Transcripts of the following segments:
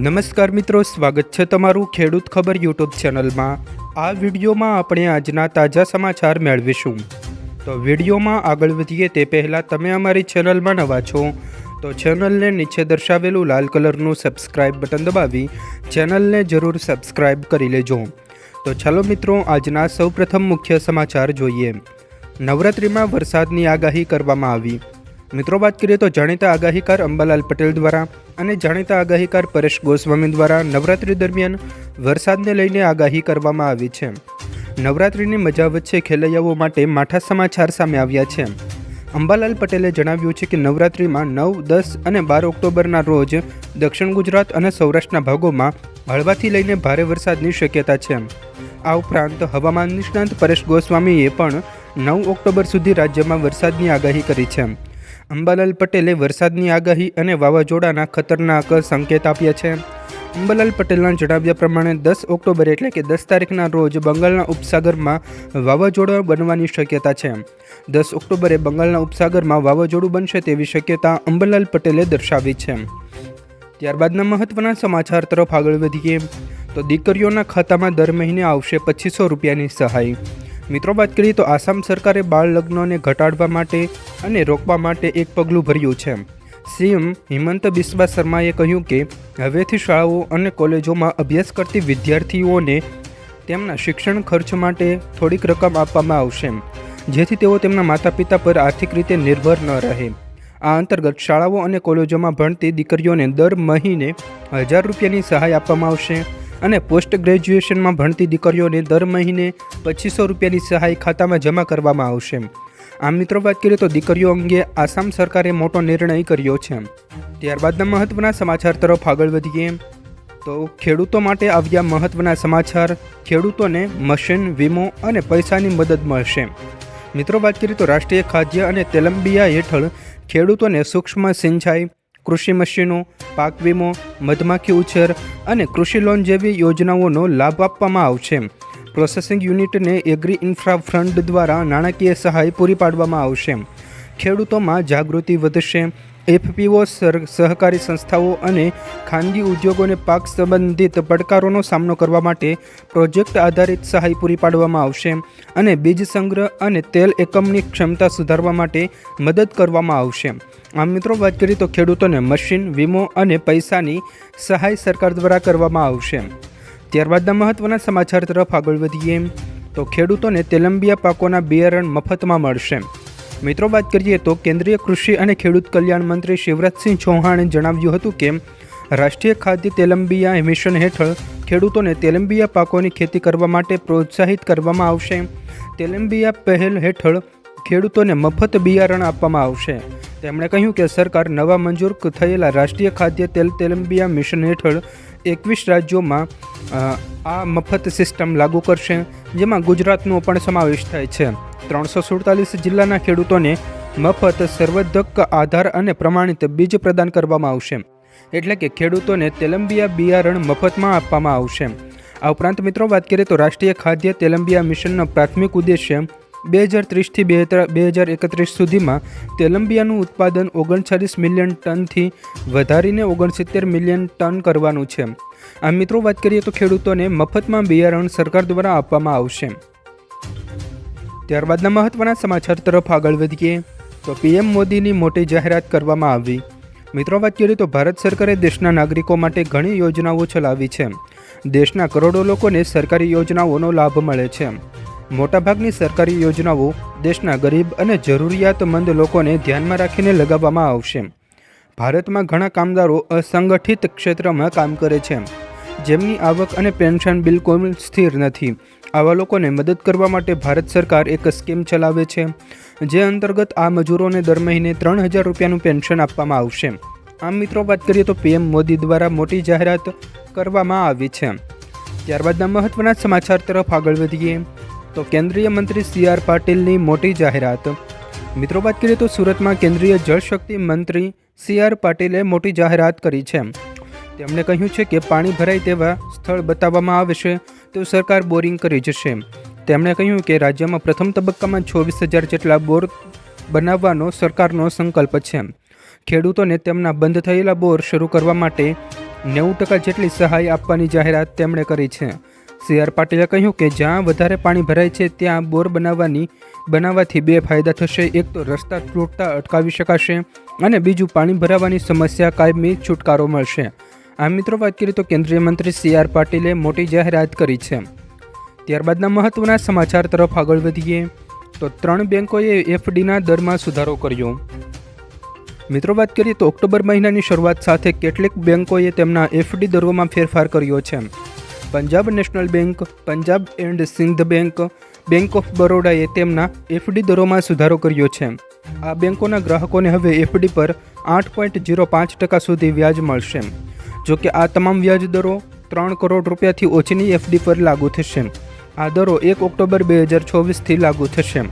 નમસ્કાર મિત્રો, સ્વાગત છે તમારું ખેડૂત ખબર યુટ્યુબ ચેનલમાં। આ વિડીયોમાં આપણે આજના તાજા સમાચાર મેળવીશું। તો વિડીયોમાં આગળ વધીએ તે પહેલાં તમે અમારી ચેનલમાં નવા છો તો ચેનલને નીચે દર્શાવેલું લાલ કલરનું સબસ્ક્રાઇબ બટન દબાવી ચેનલને જરૂર સબસ્ક્રાઇબ કરી લેજો। તો ચાલો મિત્રો, આજના સૌપ્રથમ મુખ્ય સમાચાર જોઈએ। નવરાત્રિમાં વરસાદની આગાહી કરવામાં આવી। મિત્રો, વાત કરીએ તો જાણીતા આગાહીકાર અંબાલાલ પટેલ દ્વારા અને જાણીતા આગાહીકાર પરેશ ગોસ્વામી દ્વારા નવરાત્રિ દરમિયાન વરસાદને લઈને આગાહી કરવામાં આવી છે। નવરાત્રિની મજા વચ્ચે ખેલૈયાઓ માટે માઠા સમાચાર સામે આવ્યા છે। અંબાલાલ પટેલે જણાવ્યું છે કે નવરાત્રિમાં 9, 10 અને 12 ઓક્ટોબરના રોજ દક્ષિણ ગુજરાત અને સૌરાષ્ટ્રના ભાગોમાં હળવાથી લઈને ભારે વરસાદની શક્યતા છે। આ ઉપરાંત હવામાન નિષ્ણાંત પરેશ ગોસ્વામીએ પણ 9 ઓક્ટોબર સુધી રાજ્યમાં વરસાદની આગાહી કરી છે। અંબાલાલ પટેલે વરસાદની આગાહી અને વાવાઝોડાના ખતરનાક સંકેત આપ્યા છે। અંબાલાલ પટેલના જણાવ્યા પ્રમાણે 10 ઓક્ટોબર એટલે કે 10 તારીખના રોજ બંગાળના ઉપસાગરમાં વાવાઝોડા બનવાની શક્યતા છે। 10 ઓક્ટોબરે બંગાળના ઉપસાગરમાં વાવાઝોડું બનશે તેવી શક્યતા અંબાલાલ પટેલે દર્શાવી છે। ત્યારબાદના મહત્વના સમાચાર તરફ આગળ વધીએ તો દીકરીઓના ખાતામાં દર મહિને આવશે 2500 રૂપિયાની સહાય। મિત્રો, વાત કરીએ તો આસામ સરકારે બાળ લગ્નોને ઘટાડવા માટે અને રોકવા માટે એક પગલું ભર્યું છે। સીએમ હિમંત બિસ્વા શર્માએ કહ્યું કે હવેથી શાળાઓ અને કોલેજોમાં અભ્યાસ કરતી વિદ્યાર્થીઓને તેમના શિક્ષણ ખર્ચ માટે થોડીક રકમ આપવામાં આવશે, જેથી તેઓ તેમના માતા પિતા પર આર્થિક રીતે નિર્ભર ન રહે। આ અંતર્ગત શાળાઓ અને કોલેજોમાં ભણતી દીકરીઓને દર મહિને 1000 રૂપિયાની સહાય આપવામાં આવશે અને પોસ્ટ ગ્રેજ્યુએશનમાં ભણતી દીકરીઓને દર મહિને 2500 રૂપિયાની સહાય ખાતામાં જમા કરવામાં આવશે। આમ મિત્રો, વાત કરીએ તો દીકરીઓ અંગે આસામ સરકારે મોટો નિર્ણય કર્યો છે। ત્યારબાદના મહત્વના સમાચાર તરફ આગળ વધીએ તો ખેડૂતો માટે આવ્યા મહત્વના સમાચાર। ખેડૂતોને મશીન, વીમો અને પૈસાની મદદ મળશે। મિત્રો, વાત કરીએ તો રાષ્ટ્રીય ખાદ્ય અને તેલંબિયા હેઠળ ખેડૂતોને સૂક્ષ્મ સિંચાઈ, કૃષિ મશીનો, પાક વીમો, મધમાખી ઉછેર અને કૃષિ લોન જેવી યોજનાઓનો લાભ આપવામાં આવશે। પ્રોસેસિંગ યુનિટને એગ્રી ઇન્ફ્રા ફંડ દ્વારા નાણાકીય સહાય પૂરી પાડવામાં આવશે। ખેડૂતોમાં જાગૃતિ વધશે। એફપીઓ, સહકારી સંસ્થાઓ અને ખાનગી ઉદ્યોગોને પાક સંબંધિત પડકારોનો સામનો કરવા માટે પ્રોજેક્ટ આધારિત સહાય પૂરી પાડવામાં આવશે અને બીજ સંગ્રહ અને તેલ એકમની ક્ષમતા સુધારવા માટે મદદ કરવામાં આવશે। આમ મિત્રો, વાત કરીએ તો ખેડૂતોને મશીન, વીમો અને પૈસાની સહાય સરકાર દ્વારા કરવામાં આવશે। ત્યારબાદના મહત્વના સમાચાર તરફ આગળ વધીએ તો ખેડૂતોને તેલંબિયા પાકોના બિયારણ મફતમાં મળશે। મિત્રો, વાત કરીએ તો કેન્દ્રીય કૃષિ અને ખેડૂત કલ્યાણ મંત્રી શિવરાજસિંહ ચૌહાણે જણાવ્યું હતું કે રાષ્ટ્રીય ખાદ્ય તેલંબિયા મિશન હેઠળ ખેડૂતોને તેલંબિયા પાકોની ખેતી કરવા માટે પ્રોત્સાહિત કરવામાં આવશે। તેલંબિયા પહેલ હેઠળ ખેડૂતોને મફત બિયારણ આપવામાં આવશે। તેમણે કહ્યું કે સરકાર નવા મંજૂર થયેલા રાષ્ટ્રીય ખાદ્ય તેલંબિયા મિશન હેઠળ 21 રાજ્યોમાં આ મફત સિસ્ટમ લાગુ કરશે, જેમાં ગુજરાતનો પણ સમાવેશ થાય છે। 347 જિલ્લાના ખેડૂતોને મફત સર્વોદક આધાર અને પ્રમાણિત બીજ પ્રદાન કરવામાં આવશે, એટલે કે ખેડૂતોને તેલંબિયા બિયારણ મફતમાં આપવામાં આવશે। આ ઉપરાંત મિત્રો, વાત કરીએ તો રાષ્ટ્રીય ખાદ્ય તેલંબિયા મિશનનો પ્રાથમિક ઉદ્દેશ્ય 2030થી 2031 સુધીમાં તેલંબિયાનું ઉત્પાદન 39 મિલિયન ટનથી વધારીને 69 મિલિયન ટન કરવાનું છે। આ મિત્રો, વાત કરીએ તો ખેડૂતોને મફતમાં બિયારણ સરકાર દ્વારા આપવામાં આવશે। ત્યારબાદના મહત્વના સમાચાર તરફ આગળ વધીએ તો પીએમ મોદીની મોટી જાહેરાત કરવામાં આવી। મિત્રો, વાત કરીએ તો ભારત સરકારે દેશના નાગરિકો માટે ઘણી યોજનાઓ ચલાવી છે। દેશના કરોડો લોકોને સરકારી યોજનાઓનો લાભ મળે છે। મોટાભાગની સરકારી યોજનાઓ દેશના ગરીબ અને જરૂરિયાતમંદ લોકોને ધ્યાનમાં રાખીને લગાવવામાં આવશે। ભારતમાં ઘણા કામદારો અસંગઠિત ક્ષેત્રમાં કામ કરે છે, જેમની આવક અને પેન્શન બિલકુલ સ્થિર નથી। આવા લોકોને મદદ કરવા માટે ભારત સરકાર એક સ્કીમ ચલાવે છે, જે અંતર્ગત આ મજૂરોને દર મહિને 3000 રૂપિયાનું પેન્શન આપવામાં આવશે। આમ મિત્રો, વાત કરીએ તો પીએમ મોદી દ્વારા મોટી જાહેરાત કરવામાં આવી છે। ત્યારબાદના મહત્વના સમાચાર તરફ આગળ વધીએ તો કેન્દ્રીય મંત્રી CR પાટીલની મોટી જાહેરાત। મિત્રો, વાત કરીએ તો સુરતમાં કેન્દ્રીય જળશક્તિ મંત્રી CR પાટીલે મોટી જાહેરાત કરી છે। તેમણે કહ્યું છે કે પાણી ભરાય તેવા સ્થળ બતાવવામાં આવશે તો સરકાર બોરિંગ કરી જશે। તેમણે કહ્યું કે રાજ્યમાં પ્રથમ તબક્કામાં 26000 જેટલા બોર બનાવવાનો સરકારનો સંકલ્પ છે। ખેડૂતોને તેમના બંધ થયેલા બોર શરૂ કરવા માટે 90% જેટલી સહાય આપવાની જાહેરાત તેમણે કરી છે. CR પાટીલે કહ્યું કે જ્યાં વધારે પાણી ભરાય છે ત્યાં બોર બનાવવાથી બે ફાયદા થશે. એક તો રસ્તા તૂટતા અટકાવી શકાશે અને બીજું પાણી ભરાવાની સમસ્યા કાયમી છુટકારો મળશે. આ મિત્રો વાત કરીએ તો કેન્દ્રીય મંત્રી CR પાટીલે મોટી જાહેરાત કરી છે. ત્યારબાદના મહત્વના સમાચાર તરફ આગળ વધીએ તો 3 બેંકોએ FDના દરમાં સુધારો કર્યો. મિત્રો વાત કરીએ તો ઓક્ટોબર મહિનાની શરૂઆત સાથે કેટલીક બેંકોએ તેમના FD દરોમાં ફેરફાર કર્યો છે. Punjab national bank, Punjab and Sindh bank, bank of બરોડાએ તેમના FD દરોમાં સુધારો કર્યો છે. આ બેંકોના ગ્રાહકોને હવે FD પર 8.05% સુધી વ્યાજ મળશે. જો કે આ તમામ વ્યાજ દરો 3 કરોડ રૂપિયાથી ઓછીની FD પર લાગુ થશે. આ દરો 1 ઓક્ટોબર 2024થી લાગુ થશે.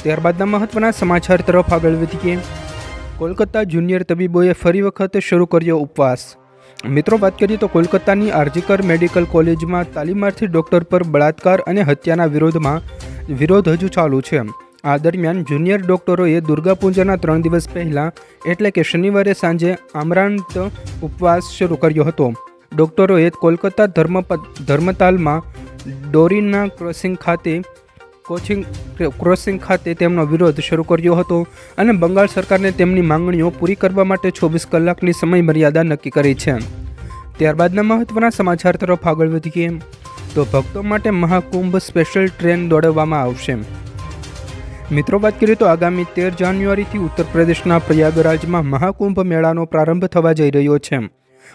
ત્યારબાદના મહત્વના સમાચાર તરફ આગળ વધીએ. કોલકાતા જુનિયર તબીબોએ ફરી વખત શરૂ કર્યો ઉપવાસ. મિત્રો વાત કરીએ તો કોલકાતાની આરજીકર મેડિકલ કોલેજમાં તાલીમાર્થી ડૉક્ટર પર બળાત્કાર અને હત્યાના વિરોધ હજુ ચાલુ છે. આ દરમિયાન જુનિયર ડૉક્ટરોએ દુર્ગા પૂજાના 3 દિવસ પહેલાં એટલે કે શનિવારે સાંજે આમરાંત ઉપવાસ શરૂ કર્યો હતો. ડૉક્ટરોએ કોલકાતા ધર્મતાલમાં ડોરીના ક્રોસિંગ ખાતે તેમનો વિરોધ શરૂ કર્યો હતો અને બંગાળ સરકારને તેમની માંગણીઓ પૂરી કરવા માટે 24 કલાકની સમય મર્યાદા નક્કી કરી છે. ત્યારબાદના મહત્વના સમાચાર તરફ આગળ વધીએ તો ભક્તો માટે મહાકુંભ સ્પેશિયલ ટ્રેન દોડાવવામાં આવશે. મિત્રો વાત કરીએ તો આગામી 13 જાન્યુઆરીથી ઉત્તર પ્રદેશના પ્રયાગરાજમાં મહાકુંભ મેળાનો પ્રારંભ થવા જઈ રહ્યો છે.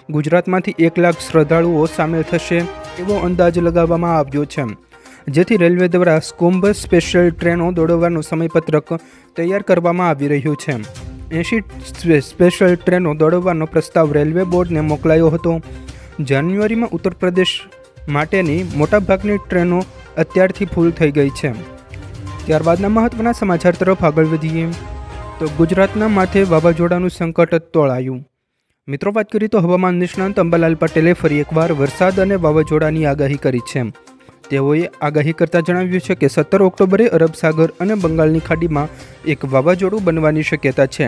ગુજરાતમાંથી 1 લાખ શ્રદ્ધાળુઓ સામેલ થશે એવો અંદાજ લગાવવામાં આવ્યો છે. જેથી રેલવે દ્વારા કુંભ સ્પેશિયલ ટ્રેનો દોડાવવાનું સમયપત્રક તૈયાર કરવામાં આવી રહ્યું છે. 80 સ્પેશિયલ ટ્રેનો દોડાવવાનો પ્રસ્તાવ રેલવે બોર્ડને મોકલાયો હતો. જાન્યુઆરીમાં ઉત્તર પ્રદેશ માટેની મોટાભાગની ટ્રેનો અત્યારથી ફૂલ થઈ ગઈ છે. ત્યારબાદના મહત્વના સમાચાર તરફ આગળ વધીએ તો ગુજરાતના માથે વાવાઝોડાનું સંકટ તોળાયું. મિત્રો વાત કરીએ તો હવામાન નિષ્ણાંત અંબાલાલ પટેલે ફરી એકવાર વરસાદ અને વાવાઝોડાની આગાહી કરી છે. તેઓએ આગાહી કરતાં જણાવ્યું છે કે 17 ઓક્ટોબરે અરબ સાગર અને બંગાળની ખાડીમાં એક વાવાઝોડું બનવાની શક્યતા છે.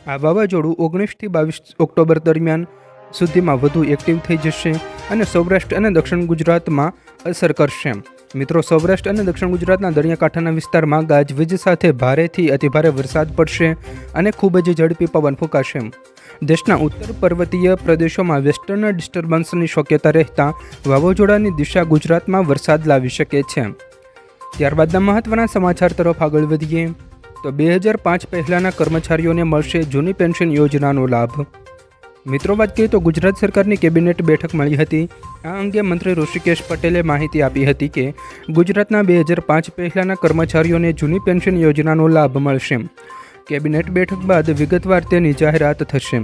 આ વાવાઝોડું 19થી 22 ઓક્ટોબર દરમિયાન સુધીમાં વધુ એક્ટિવ થઈ જશે અને સૌરાષ્ટ્ર અને દક્ષિણ ગુજરાતમાં અસર કરશે. મિત્રો, સૌરાષ્ટ્ર અને દક્ષિણ ગુજરાતના દરિયાકાંઠાના વિસ્તારમાં ગાજવીજ સાથે ભારેથી અતિભારે વરસાદ પડશે અને ખૂબ જ ઝડપી પવન ફૂંકાશે. દેશના ઉત્તર પર્વતીય પ્રદેશોમાં વેસ્ટર્ન ડિસ્ટર્બન્સની શક્યતા રહેતા વાવાઝોડાની દિશા ગુજરાતમાં વરસાદ લાવી શકે છે. ત્યારબાદના મહત્વના સમાચાર તરફ આગળ વધીએ તો 2005 પહેલાંના કર્મચારીઓને મળશે જૂની પેન્શન યોજનાનો લાભ. મિત્રો વાત કરીએ તો ગુજરાત સરકારની કેબિનેટ બેઠક મળી હતી. આ અંગે મંત્રી ઋષિકેશ પટેલે માહિતી આપી હતી કે ગુજરાતના 2005 પહેલાંના કર્મચારીઓને જૂની પેન્શન યોજનાનો લાભ મળશે. કેબિનેટ બેઠક બાદ વિગતવાર તેની જાહેરાત થશે.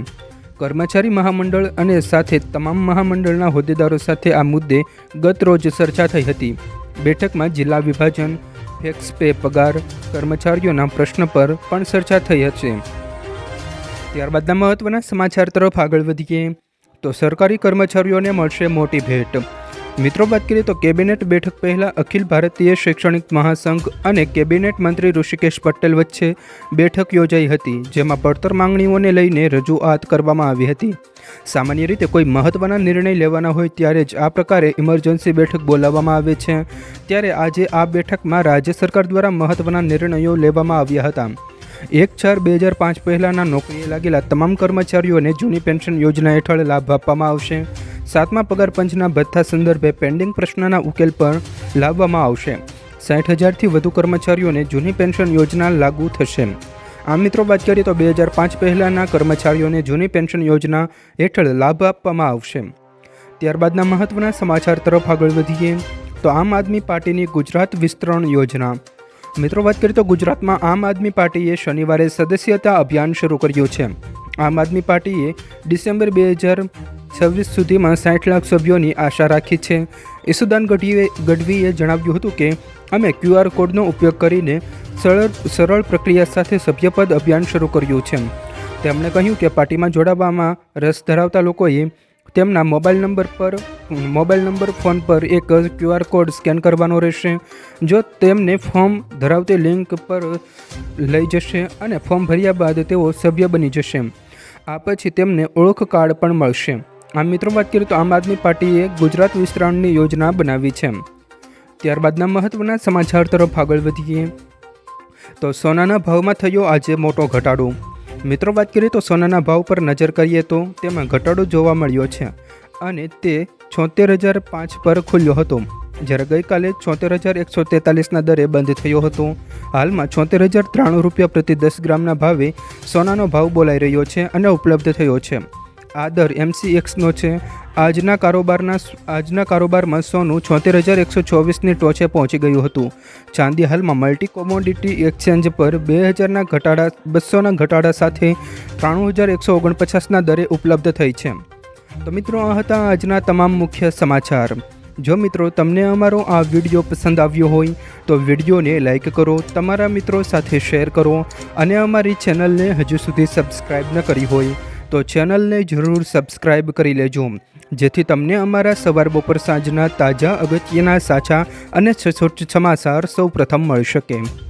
કર્મચારી મહામંડળ અને સાથે તમામ મહામંડળના હોદ્દેદારો સાથે આ મુદ્દે ગત રોજ ચર્ચા થઈ હતી. બેઠકમાં જિલ્લા વિભાજન, ફિક્સ પે પગાર, કર્મચારીઓના પ્રશ્ન પર પણ ચર્ચા થઈ હતી. ત્યારબાદના મહત્વના સમાચાર તરફ આગળ વધીએ તો સરકારી કર્મચારીઓને મળશે મોટી ભેટ. મિત્રો વાત કરીએ તો કેબિનેટ બેઠક પહેલાં અખિલ ભારતીય શૈક્ષણિક મહાસંઘ અને કેબિનેટ મંત્રી ઋષિકેશ પટેલ વચ્ચે બેઠક યોજાઈ હતી. જેમાં પડતર માંગણીઓને લઈને રજૂઆત કરવામાં આવી હતી. સામાન્ય રીતે કોઈ મહત્વના નિર્ણય લેવાના હોય ત્યારે જ આ પ્રકારે ઇમરજન્સી બેઠક બોલાવવામાં આવે છે. ત્યારે આજે આ બેઠકમાં રાજ્ય સરકાર દ્વારા મહત્વના નિર્ણયો લેવામાં આવ્યા હતા. 1/4/2005 પહેલાંના નોકરીએ લાગેલા તમામ કર્મચારીઓને જૂની પેન્શન યોજના હેઠળ લાભ આપવામાં આવશે. 7મા પગાર પંચના ભથ્થા સંદર્ભે પેન્ડિંગ પ્રશ્નના ઉકેલ પર લાવવામાં આવશે. 60,000થી વધુ કર્મચારીઓને જૂની પેન્શન યોજના લાગુ થશે. આમ મિત્રો વાત કરીએ તો 2005 પહેલાંના કર્મચારીઓને જૂની પેન્શન યોજના હેઠળ લાભ આપવામાં આવશે. ત્યારબાદના મહત્વના સમાચાર તરફ આગળ વધીએ તો આમ આદમી પાર્ટીની ગુજરાત વિસ્તરણ યોજના. મિત્રો વાત કરીએ તો ગુજરાતમાં આમ આદમી પાર્ટીએ શનિવારે સદસ્યતા અભિયાન શરૂ કર્યું છે. આમ આદમી પાર્ટીએ ડિસેમ્બર 2026 સુધીમાં 60 લાખ સભ્યોની આશા રાખી છે. ઈસુદાન ગઢવીએ જણાવ્યું હતું કે અમે QR કોડનો ઉપયોગ કરીને સરળ પ્રક્રિયા સાથે સભ્યપદ અભિયાન શરૂ કર્યું છે. તેમણે કહ્યું કે પાર્ટીમાં જોડાવામાં રસ ધરાવતા લોકોએ તેમના મોબાઈલ નંબર ફોન પર એક QR કોડ સ્કેન કરવાનો રહેશે. જો તેમને ફોર્મ ધરાવતી લિંક પર લઈ જશે અને ફોર્મ ભર્યા બાદ તેઓ સભ્ય બની જશે. આ પછી તેમને ઓળખ કાર્ડ પણ મળશે. આમ મિત્રો વાત કરીએ તો આમ આદમી પાર્ટીએ ગુજરાત વિસ્તરણની યોજના બનાવી છે. ત્યારબાદના મહત્વના સમાચાર તરફ આગળ વધીએ તો સોનાના ભાવમાં થયો આજે મોટો ઘટાડો. મિત્રો વાત કરીએ તો સોનાના ભાવ પર નજર કરીએ તો તેમાં ઘટાડો જોવા મળ્યો છે અને તે 76,005 પર ખુલ્યો હતો, જ્યારે ગઈકાલે 74,143ના દરે બંધ થયો હતો. હાલમાં 74,093 રૂપિયા પ્રતિ 10 ગ્રામના ભાવે સોનાનો ભાવ બોલાઈ રહ્યો છે અને ઉપલબ્ધ થયો છે. આ દર MCXનો છે. આજના કારોબારમાં સોનું 74,124ની ટોચે પહોંચી ગયું હતું. ચાંદી હાલમાં મલ્ટી કોમોડિટી એક્સચેન્જ પર 200ના ઘટાડા સાથે 93,149ના દરે ઉપલબ્ધ થઈ છે. તો મિત્રો આ હતા આજના તમામ મુખ્ય સમાચાર. જો મિત્રો તમને અમારો આ વિડીયો પસંદ આવ્યો હોય તો વિડીયોને લાઈક કરો, તમારા મિત્રો સાથે શેર કરો અને અમારી ચેનલને હજુ સુધી સબસ્ક્રાઈબ ન કરી હોય તો ચેનલને જરૂર સબસ્ક્રાઈબ કરી લેજો, જેથી તમને અમારા સવાર બપોર સાંજના તાજા અગત્યના સાચા અને સચોટ સમાચાર સૌ પ્રથમ મળી શકે.